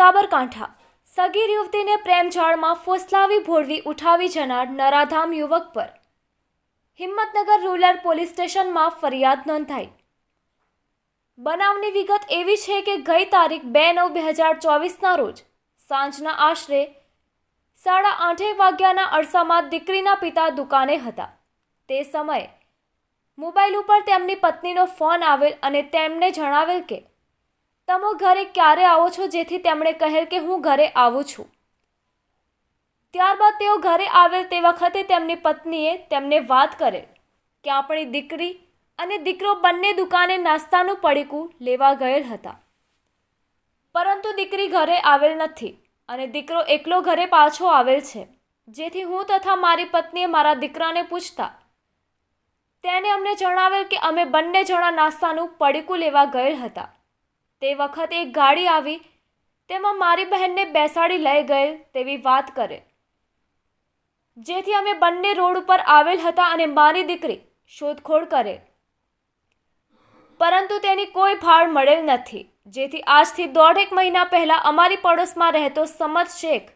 સાબરકાંઠા સગીર યુવતીને પ્રેમજાળમાં ફોસલાવી ભોળવી ઉઠાવી જનાર નરાધામ યુવક પર હિંમતનગર રૂરલ પોલીસ સ્ટેશનમાં ફરિયાદ નોંધાઈ। બનાવની વિગત એવી છે કે ગઈ તારીખ 2/9/2024ના રોજ સાંજના આશરે 8:30 વાગ્યાના અરસામાં દીકરીના પિતા દુકાને હતા। તે સમયે મોબાઈલ ઉપર તેમની પત્નીનો ફોન આવેલ અને તેમણે જણાવેલ કે તમે ઘરે ક્યારે આવો છો, જેથી તેમણે કહેલ કે હું ઘરે આવું છું। ત્યારબાદ તેઓ ઘરે આવેલ તે વખતે તેમની પત્નીએ તેમને વાત કરેલ કે આપણી દીકરી અને દીકરો બંને દુકાને નાસ્તાનું પડીકું લેવા ગયેલ હતા, પરંતુ દીકરી ઘરે આવેલ નથી અને દીકરો એકલો ઘરે પાછો આવેલ છે, જેથી હું તથા મારી પત્નીએ મારા દીકરાને પૂછતા તેને અમને જણાવેલ કે અમે બંને જણા નાસ્તાનું પડીકું લેવા ગયેલ હતા। તે વખતે એક ગાડી આવી તેમાં મારી બહેનને બેસાડી લઈ ગયેલ તેવી વાત કરે, જેથી અમે બંને રોડ ઉપર આવેલ હતા અને મારી દીકરી શોધખોળ કરે, પરંતુ તેની કોઈ ભાળ મળેલ નથી। જેથી આજથી 1.5 મહિના પહેલા અમારી પડોશમાં રહેતો સમદ શેખ,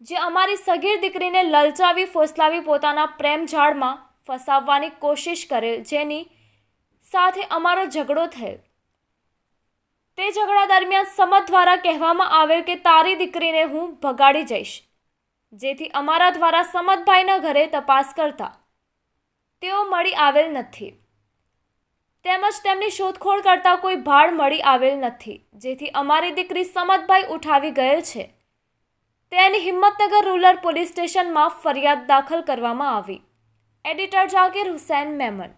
જે અમારી સગીર દીકરીને લલચાવી ફોસલાવી પોતાના પ્રેમ જાળમાં ફસાવવાની કોશિશ કરેલ, જેની સાથે અમારો ઝઘડો થયેલ। તે ઝઘડા દરમિયાન સમદ દ્વારા કહેવામાં આવેલ કે તારી દીકરીને હું ભગાડી જઈશ, જેથી અમારા દ્વારા સમદભાઈના ઘરે તપાસ કરતા તેઓ મળી આવેલ નથી, તેમજ તેમની શોધખોળ કરતા કોઈ ભાળ મળી આવેલ નથી, જેથી અમારી દીકરી સમદભાઈ ઉઠાવી ગયેલ છે તેની હિંમતનગર રૂરલ પોલીસ સ્ટેશનમાં ફરિયાદ દાખલ કરવામાં આવી। એડિટર જાકીર હુસૈન મેમન।